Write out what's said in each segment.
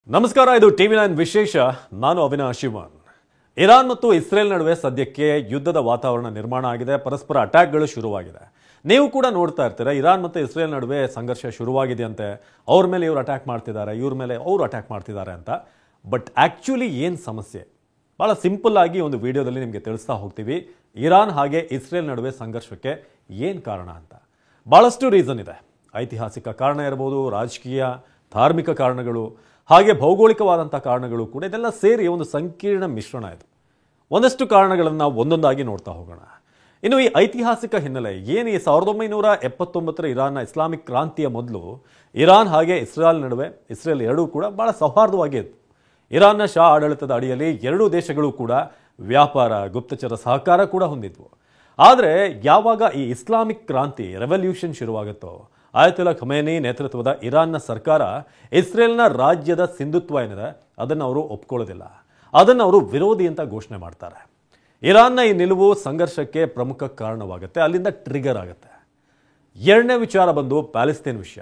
ನಮಸ್ಕಾರ, ಇದು ಟಿವಿ9 ವಿಶೇಷ. ನಾನು ಅವಿನಾಶ್ ಶಿವನ್. ಇರಾನ್ ಮತ್ತು ಇಸ್ರೇಲ್ ನಡುವೆ ಸದ್ಯಕ್ಕೆ ಯುದ್ಧದ ವಾತಾವರಣ ನಿರ್ಮಾಣ ಆಗಿದೆ. ಪರಸ್ಪರ ಅಟ್ಯಾಕ್ಗಳು ಶುರುವಾಗಿದೆ. ನೀವು ಕೂಡ ನೋಡ್ತಾ ಇರ್ತೀರಾ, ಇರಾನ್ ಮತ್ತು ಇಸ್ರೇಲ್ ನಡುವೆ ಸಂಘರ್ಷ ಶುರುವಾಗಿದೆಯಂತೆ. ಅವ್ರ ಮೇಲೆ ಇವರು ಅಟ್ಯಾಕ್ ಮಾಡ್ತಿದ್ದಾರೆ, ಇವ್ರ ಮೇಲೆ ಅವರು ಅಟ್ಯಾಕ್ ಮಾಡ್ತಿದ್ದಾರೆ ಅಂತ. ಬಟ್ ಆ್ಯಕ್ಚುಲಿ ಏನು ಸಮಸ್ಯೆ? ಭಾಳ ಸಿಂಪಲ್ ಆಗಿ ಒಂದು ವಿಡಿಯೋದಲ್ಲಿ ನಿಮಗೆ ತಿಳಿಸ್ತಾ ಹೋಗ್ತೀವಿ. ಇರಾನ್ ಹಾಗೆ ಇಸ್ರೇಲ್ ನಡುವೆ ಸಂಘರ್ಷಕ್ಕೆ ಏನು ಕಾರಣ ಅಂತ. ಭಾಳಷ್ಟು ರೀಸನ್ ಇದೆ. ಐತಿಹಾಸಿಕ ಕಾರಣ ಇರ್ಬೋದು, ರಾಜಕೀಯ, ಧಾರ್ಮಿಕ ಕಾರಣಗಳು, ಹಾಗೆ ಭೌಗೋಳಿಕವಾದಂಥ ಕಾರಣಗಳು ಕೂಡ. ಇದೆಲ್ಲ ಸೇರಿ ಒಂದು ಸಂಕೀರ್ಣ ಮಿಶ್ರಣ ಇದು. ಒಂದಷ್ಟು ಕಾರಣಗಳನ್ನು ನಾವು ಒಂದೊಂದಾಗಿ ನೋಡ್ತಾ ಹೋಗೋಣ. ಇನ್ನು ಈ ಐತಿಹಾಸಿಕ ಹಿನ್ನೆಲೆ ಏನು? ಈ 1979 ಇರಾನ್ನ ಇಸ್ಲಾಮಿಕ್ ಕ್ರಾಂತಿಯ ಮೊದಲು ಇರಾನ್ ಹಾಗೆ ಇಸ್ರೇಲ್ ಎರಡೂ ಕೂಡ ಭಾಳ ಸೌಹಾರ್ದವಾಗಿ ಇತ್ತು. ಇರಾನ್ನ ಶಾ ಆಡಳಿತದ ಅಡಿಯಲ್ಲಿ ಎರಡೂ ದೇಶಗಳು ಕೂಡ ವ್ಯಾಪಾರ, ಗುಪ್ತಚರ ಸಹಕಾರ ಕೂಡ ಹೊಂದಿದ್ವು. ಆದರೆ ಯಾವಾಗ ಈ ಇಸ್ಲಾಮಿಕ್ ಕ್ರಾಂತಿ ರೆವಲ್ಯೂಷನ್ ಶುರುವಾಗುತ್ತೋ, ಆಯತುಲ್ಲಾ ಖಮೇನಿ ನೇತೃತ್ವದ ಇರಾನ್ನ ಸರ್ಕಾರ ಇಸ್ರೇಲ್ನ ರಾಜ್ಯದ ಸಿಂಧುತ್ವ ಏನಿದೆ ಅದನ್ನು ಅವರು ಒಪ್ಕೊಳ್ಳೋದಿಲ್ಲ. ಅದನ್ನು ಅವರು ವಿರೋಧಿ ಅಂತ ಘೋಷಣೆ ಮಾಡ್ತಾರೆ. ಇರಾನ್ನ ಈ ನಿಲುವು ಸಂಘರ್ಷಕ್ಕೆ ಪ್ರಮುಖ ಕಾರಣವಾಗುತ್ತೆ, ಅಲ್ಲಿಂದ ಟ್ರಿಗರ್ ಆಗುತ್ತೆ. ಎರಡನೇ ವಿಚಾರ ಬಂದು ಪ್ಯಾಲೆಸ್ತೇನ್ ವಿಷಯ.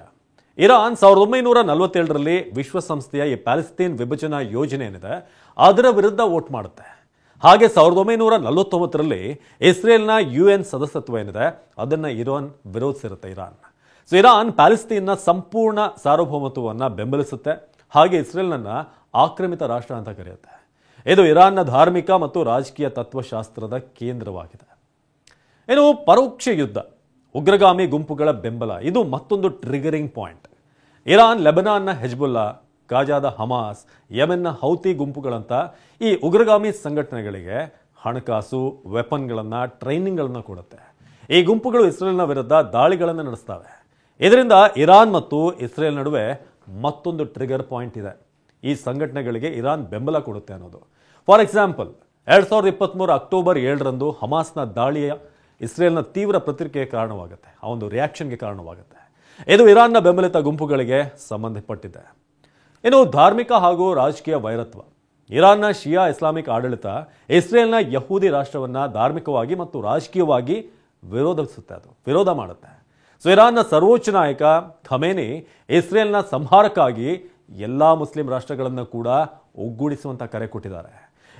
ಇರಾನ್ 1947ರಲ್ಲಿ ವಿಶ್ವಸಂಸ್ಥೆಯ ಈ ಪ್ಯಾಲೆಸ್ತೇನ್ ವಿಭಜನಾ ಯೋಜನೆ ಏನಿದೆ ಅದರ ವಿರುದ್ಧ ವೋಟ್ ಮಾಡುತ್ತೆ. ಹಾಗೆ 1949ರಲ್ಲಿ ಇಸ್ರೇಲ್ನ UN ಸದಸ್ಯತ್ವ ಏನಿದೆ ಅದನ್ನು ಇರಾನ್ ವಿರೋಧಿಸಿರುತ್ತೆ. ಇರಾನ್ ಪ್ಯಾಲೆಸ್ತೇನ್ನ ಸಂಪೂರ್ಣ ಸಾರ್ವಭೌಮತ್ವವನ್ನು ಬೆಂಬಲಿಸುತ್ತೆ. ಹಾಗೆ ಇಸ್ರೇಲ್ನನ್ನು ಆಕ್ರಮಿತ ರಾಷ್ಟ್ರ ಅಂತ ಕರೆಯುತ್ತೆ. ಇದು ಇರಾನ್ನ ಧಾರ್ಮಿಕ ಮತ್ತು ರಾಜಕೀಯ ತತ್ವಶಾಸ್ತ್ರದ ಕೇಂದ್ರವಾಗಿದೆ. ಇನ್ನು ಪರೋಕ್ಷ ಯುದ್ಧ, ಉಗ್ರಗಾಮಿ ಗುಂಪುಗಳ ಬೆಂಬಲ, ಇದು ಮತ್ತೊಂದು ಟ್ರಿಗರಿಂಗ್ ಪಾಯಿಂಟ್. ಇರಾನ್ ಲೆಬನಾನ್ನ ಹೆಜ್ಬುಲ್ಲಾ, ಗಾಜಾದ ಹಮಾಸ್, ಯೆಮೆನ್ನ ಹೌತಿ ಗುಂಪುಗಳಂತ ಈ ಉಗ್ರಗಾಮಿ ಸಂಘಟನೆಗಳಿಗೆ ಹಣಕಾಸು, ವೆಪನ್ಗಳನ್ನು, ಟ್ರೈನಿಂಗ್ಗಳನ್ನು ಕೊಡುತ್ತೆ. ಈ ಗುಂಪುಗಳು ಇಸ್ರೇಲ್ನ ವಿರುದ್ಧ ದಾಳಿಗಳನ್ನು ನಡೆಸ್ತವೆ. ಇದರಿಂದ ಇರಾನ್ ಮತ್ತು ಇಸ್ರೇಲ್ ನಡುವೆ ಮತ್ತೊಂದು ಟ್ರಿಗರ್ ಪಾಯಿಂಟ್ ಇದೆ. ಈ ಸಂಘಟನೆಗಳಿಗೆ ಇರಾನ್ ಬೆಂಬಲ ಕೊಡುತ್ತೆ ಅನ್ನೋದು. ಫಾರ್ ಎಕ್ಸಾಂಪಲ್, 2023 ಅಕ್ಟೋಬರ್ 7ರಂದು ಹಮಾಸ್ನ ದಾಳಿಯ ಇಸ್ರೇಲ್ನ ತೀವ್ರ ಪ್ರತಿಕ್ರಿಯೆಗೆ ಕಾರಣವಾಗುತ್ತೆ, ಆ ಒಂದು ರಿಯಾಕ್ಷನ್ಗೆ ಕಾರಣವಾಗುತ್ತೆ. ಇದು ಇರಾನ್ನ ಬೆಂಬಲಿತ ಗುಂಪುಗಳಿಗೆ ಸಂಬಂಧಪಟ್ಟಿದೆ. ಇನ್ನು ಧಾರ್ಮಿಕ ಹಾಗೂ ರಾಜಕೀಯ ವೈರತ್ವ. ಇರಾನ್ನ ಶಿಯಾ ಇಸ್ಲಾಮಿಕ್ ಆಡಳಿತ ಇಸ್ರೇಲ್ನ ಯಹೂದಿ ರಾಷ್ಟ್ರವನ್ನು ಧಾರ್ಮಿಕವಾಗಿ ಮತ್ತು ರಾಜಕೀಯವಾಗಿ ವಿರೋಧ ಮಾಡುತ್ತೆ. ಇರಾನ್ನ ಸರ್ವೋಚ್ಚ ನಾಯಕ ಖಮೇನಿ ಇಸ್ರೇಲ್ನ ಸಂಹಾರಕ್ಕಾಗಿ ಎಲ್ಲ ಮುಸ್ಲಿಂ ರಾಷ್ಟ್ರಗಳನ್ನು ಕೂಡ ಒಗ್ಗೂಡಿಸುವಂತ ಕರೆ ಕೊಟ್ಟಿದ್ದಾರೆ.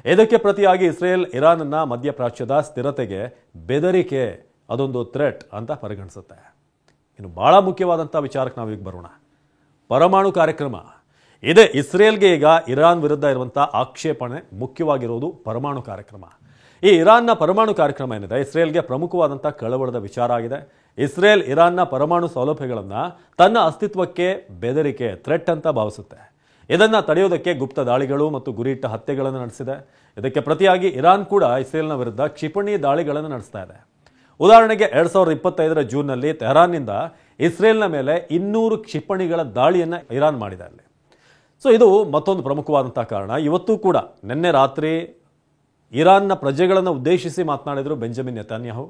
ಇದಕ್ಕೆ ಪ್ರತಿಯಾಗಿ ಇಸ್ರೇಲ್ ಇರಾನ್ನ ಮಧ್ಯಪ್ರಾಚ್ಯದ ಸ್ಥಿರತೆಗೆ ಬೆದರಿಕೆ, ಅದೊಂದು ಥ್ರೆಟ್ ಅಂತ ಪರಿಗಣಿಸುತ್ತೆ. ಇನ್ನು ಬಹಳ ಮುಖ್ಯವಾದಂಥ ವಿಚಾರಕ್ಕೆ ನಾವೀಗ ಬರೋಣ. ಪರಮಾಣು ಕಾರ್ಯಕ್ರಮ ಇದೆ. ಇಸ್ರೇಲ್ಗೆ ಈಗ ಇರಾನ್ ವಿರುದ್ಧ ಇರುವಂಥ ಆಕ್ಷೇಪಣೆ ಮುಖ್ಯವಾಗಿರೋದು ಪರಮಾಣು ಕಾರ್ಯಕ್ರಮ. ಈ ಇರಾನ್ನ ಪರಮಾಣು ಕಾರ್ಯಕ್ರಮ ಏನಿದೆ ಇಸ್ರೇಲ್ಗೆ ಪ್ರಮುಖವಾದಂಥ ಕಳವಳದ ವಿಚಾರ ಆಗಿದೆ. ಇಸ್ರೇಲ್ ಇರಾನ್ನ ಪರಮಾಣು ಸೌಲಭ್ಯಗಳನ್ನು ತನ್ನ ಅಸ್ತಿತ್ವಕ್ಕೆ ಬೆದರಿಕೆ, ಥ್ರೆಟ್ ಅಂತ ಭಾವಿಸುತ್ತೆ. ಇದನ್ನು ತಡೆಯೋದಕ್ಕೆ ಗುಪ್ತ ದಾಳಿಗಳು ಮತ್ತು ಗುರಿಯಿಟ್ಟ ಹತ್ಯೆಗಳನ್ನು ನಡೆಸಿದೆ. ಇದಕ್ಕೆ ಪ್ರತಿಯಾಗಿ ಇರಾನ್ ಕೂಡ ಇಸ್ರೇಲ್ನ ವಿರುದ್ಧ ಕ್ಷಿಪಣಿ ದಾಳಿಗಳನ್ನು ನಡೆಸ್ತಾ ಇದೆ. ಉದಾಹರಣೆಗೆ 2025 ಜೂನ್ನಲ್ಲಿ ತೆಹರಾನ್ನಿಂದ ಇಸ್ರೇಲ್ನ ಮೇಲೆ 200 ಕ್ಷಿಪಣಿಗಳ ದಾಳಿಯನ್ನು ಇರಾನ್ ಮಾಡಿದೆ ಅಲ್ಲಿ. ಇದು ಮತ್ತೊಂದು ಪ್ರಮುಖವಾದಂಥ ಕಾರಣ. ಇವತ್ತು ಕೂಡ ನಿನ್ನೆ ರಾತ್ರಿ ಇರಾನ್ನ ಪ್ರಜೆಗಳನ್ನು ಉದ್ದೇಶಿಸಿ ಮಾತನಾಡಿದರು ಬೆಂಜಮಿನ್ ನೆತನ್ಯಾಹು.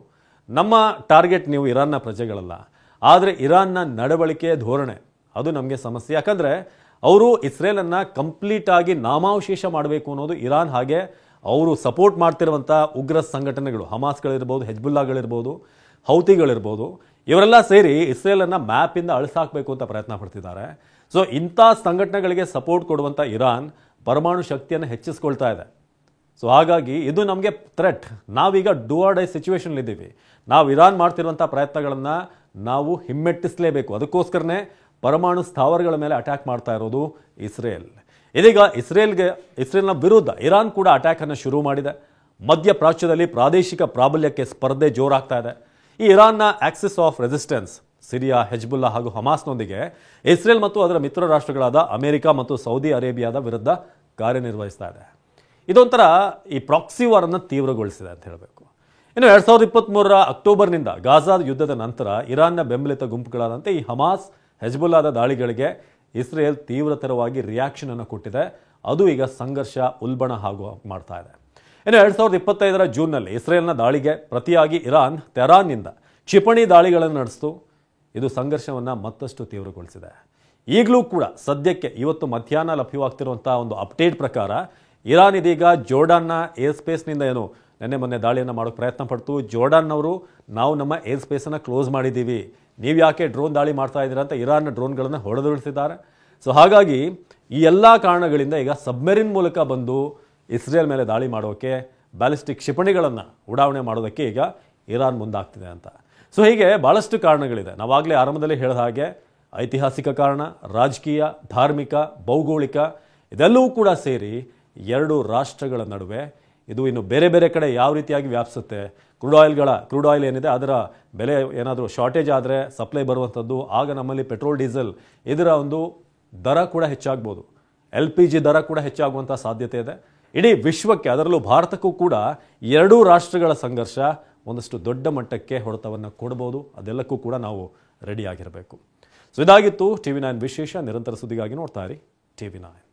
ನಮ್ಮ ಟಾರ್ಗೆಟ್ ನೀವು ಇರಾನ್ನ ಪ್ರಜೆಗಳಲ್ಲ, ಆದರೆ ಇರಾನ್ನ ನಡವಳಿಕೆ, ಧೋರಣೆ ಅದು ನಮಗೆ ಸಮಸ್ಯೆ. ಯಾಕಂದರೆ ಅವರು ಇಸ್ರೇಲನ್ನು ಕಂಪ್ಲೀಟ್ ಆಗಿ ನಾಮಾವಶೇಷ ಮಾಡಬೇಕು ಅನ್ನೋದು ಇರಾನ್, ಹಾಗೆ ಅವರು ಸಪೋರ್ಟ್ ಮಾಡ್ತಿರುವಂಥ ಉಗ್ರ ಸಂಘಟನೆಗಳು, ಹಮಾಸ್ಗಳಿರ್ಬೋದು, ಹೆಜ್ಬುಲ್ಲಾಗಳಿರ್ಬೋದು, ಹೌತಿಗಳಿರ್ಬೋದು, ಇವರೆಲ್ಲ ಸೇರಿ ಇಸ್ರೇಲನ್ನು ಮ್ಯಾಪಿಂದ ಅಳಿಸಾಕಬೇಕು ಅಂತ ಪ್ರಯತ್ನ ಪಡ್ತಿದ್ದಾರೆ. ಇಂಥ ಸಂಘಟನೆಗಳಿಗೆ ಸಪೋರ್ಟ್ ಕೊಡುವಂಥ ಇರಾನ್ ಪರಮಾಣು ಶಕ್ತಿಯನ್ನು ಹೆಚ್ಚಿಸ್ಕೊಳ್ತಾ ಇದೆ. ಹಾಗಾಗಿ ಇದು ನಮಗೆ ಥ್ರೆಟ್. ನಾವೀಗ ಡೂ ಆರ್ ಡೈ ಸಿಚುವೇಶನ್ಲಿದ್ದೀವಿ. ನಾವು ಇರಾನ್ ಮಾಡ್ತಿರುವಂಥ ಪ್ರಯತ್ನಗಳನ್ನು ನಾವು ಹಿಮ್ಮೆಟ್ಟಿಸಲೇಬೇಕು. ಅದಕ್ಕೋಸ್ಕರನೇ ಪರಮಾಣು ಸ್ಥಾವರಗಳ ಮೇಲೆ ಅಟ್ಯಾಕ್ ಮಾಡ್ತಾ ಇರೋದು ಇಸ್ರೇಲ್. ಇದೀಗ ಇಸ್ರೇಲ್ನ ವಿರುದ್ಧ ಇರಾನ್ ಕೂಡ ಅಟ್ಯಾಕನ್ನು ಶುರು ಮಾಡಿದೆ. ಮಧ್ಯಪ್ರಾಚ್ಯದಲ್ಲಿ ಪ್ರಾದೇಶಿಕ ಪ್ರಾಬಲ್ಯಕ್ಕೆ ಸ್ಪರ್ಧೆ ಜೋರಾಗ್ತಾ ಇದೆ. ಈ ಇರಾನ್ನ Axis of resistance Syria, Hezbollah ಹಾಗೂ ಹಮಾಸ್ನೊಂದಿಗೆ ಇಸ್ರೇಲ್ ಮತ್ತು ಅದರ ಮಿತ್ರ ರಾಷ್ಟ್ರಗಳಾದ ಅಮೆರಿಕ ಮತ್ತು ಸೌದಿ ಅರೇಬಿಯಾದ ವಿರುದ್ಧ ಕಾರ್ಯನಿರ್ವಹಿಸ್ತಾ ಇದೆ. ಇದೊಂಥರ ಈ ಪ್ರಾಕ್ಸಿ ವಾರನ್ನು ತೀವ್ರಗೊಳಿಸಿದೆ ಅಂತ ಹೇಳಬೇಕು. ಇನ್ನು 2023 ಅಕ್ಟೋಬರ್ನಿಂದ ಗಾಜಾದ ಯುದ್ಧದ ನಂತರ ಇರಾನ್ನ ಬೆಂಬಲಿತ ಗುಂಪುಗಳಾದಂತೆ ಈ ಹಮಾಸ್, ಹೆಜ್ಬುಲ್ಲಾದ ದಾಳಿಗಳಿಗೆ ಇಸ್ರೇಲ್ ತೀವ್ರತರವಾಗಿ ರಿಯಾಕ್ಷನ್ ಅನ್ನು ಕೊಟ್ಟಿದೆ. ಅದು ಈಗ ಸಂಘರ್ಷ ಉಲ್ಬಣ ಮಾಡ್ತಾ ಇದೆ. ಇನ್ನು 2025 ಜೂನ್ನಲ್ಲಿ ಇಸ್ರೇಲ್ನ ದಾಳಿಗೆ ಪ್ರತಿಯಾಗಿ ಇರಾನ್ ತೆಹರಾನ್ನಿಂದ ಕ್ಷಿಪಣಿ ದಾಳಿಗಳನ್ನು ನಡೆಸಿತು. ಇದು ಸಂಘರ್ಷವನ್ನು ಮತ್ತಷ್ಟು ತೀವ್ರಗೊಳಿಸಿದೆ. ಈಗಲೂ ಕೂಡ ಸದ್ಯಕ್ಕೆ ಇವತ್ತು ಮಧ್ಯಾಹ್ನ ಲಭ್ಯವಾಗ್ತಿರುವಂಥ ಒಂದು ಅಪ್ಡೇಟ್ ಪ್ರಕಾರ ಇರಾನ್ ಇದೀಗ ಜೋರ್ಡಾನ್ನ ಏರ್ ಸ್ಪೇಸ್ನಿಂದ ನಿನ್ನೆ ಮೊನ್ನೆ ದಾಳಿಯನ್ನು ಮಾಡೋಕ್ಕೆ ಪ್ರಯತ್ನ ಪಡ್ತು. ಜೋರ್ಡಾನ್ನವರು ನಾವು ನಮ್ಮ ಏರ್ ಸ್ಪೇಸನ್ನು ಕ್ಲೋಸ್ ಮಾಡಿದ್ದೀವಿ, ನೀವು ಯಾಕೆ ಡ್ರೋನ್ ದಾಳಿ ಮಾಡ್ತಾ ಇದ್ದೀರಾ ಅಂತ ಇರಾನ್ನ ಡ್ರೋನ್ಗಳನ್ನು ಹೊಡೆದುರುಳಿಸಿದ್ದಾರೆ. ಹಾಗಾಗಿ ಈ ಎಲ್ಲ ಕಾರಣಗಳಿಂದ ಈಗ ಸಬ್ಮೆರಿನ್ ಮೂಲಕ ಬಂದು ಇಸ್ರೇಲ್ ಮೇಲೆ ದಾಳಿ ಮಾಡೋಕ್ಕೆ, ಬ್ಯಾಲಿಸ್ಟಿಕ್ ಕ್ಷಿಪಣಿಗಳನ್ನು ಉಡಾವಣೆ ಮಾಡೋದಕ್ಕೆ ಈಗ ಇರಾನ್ ಮುಂದಾಗ್ತಿದೆ ಅಂತ. ಸೊ ಹೀಗೆ ಭಾಳಷ್ಟು ಕಾರಣಗಳಿದೆ. ನಾವಾಗಲೇ ಆರಂಭದಲ್ಲಿ ಹೇಳಿದ ಹಾಗೆ ಐತಿಹಾಸಿಕ ಕಾರಣ, ರಾಜಕೀಯ, ಧಾರ್ಮಿಕ, ಭೌಗೋಳಿಕ ಇದೆಲ್ಲವೂ ಕೂಡ ಸೇರಿ ಎರಡು ರಾಷ್ಟ್ರಗಳ ನಡುವೆ ಇದು ಇನ್ನು ಬೇರೆ ಬೇರೆ ಕಡೆ ಯಾವ ರೀತಿಯಾಗಿ ವ್ಯಾಪಿಸುತ್ತೆ, ಕ್ರೂಡ್ ಆಯಿಲ್ ಏನಿದೆ ಅದರ ಬೆಲೆ ಏನಾದರೂ ಶಾರ್ಟೇಜ್ ಆದರೆ ಸಪ್ಲೈ ಬರುವಂಥದ್ದು, ಆಗ ನಮ್ಮಲ್ಲಿ ಪೆಟ್ರೋಲ್ ಡೀಸೆಲ್ ಇದರ ಒಂದು ದರ ಕೂಡ ಹೆಚ್ಚಾಗ್ಬೋದು, LPG ದರ ಕೂಡ ಹೆಚ್ಚಾಗುವಂಥ ಸಾಧ್ಯತೆ ಇದೆ. ಇಡೀ ವಿಶ್ವಕ್ಕೆ, ಅದರಲ್ಲೂ ಭಾರತಕ್ಕೂ ಕೂಡ ಎರಡೂ ರಾಷ್ಟ್ರಗಳ ಸಂಘರ್ಷ ಒಂದಷ್ಟು ದೊಡ್ಡ ಮಟ್ಟಕ್ಕೆ ಹೊಡೆತವನ್ನು ಕೊಡಬಹುದು. ಅದೆಲ್ಲಕ್ಕೂ ಕೂಡ ನಾವು ರೆಡಿಯಾಗಿರಬೇಕು. ಸೊ ಇದಾಗಿತ್ತು TV9 ವಿಶೇಷ. ನಿರಂತರ ಸುದ್ದಿಗಾಗಿ ನೋಡ್ತಾ ಇರಿ TV9.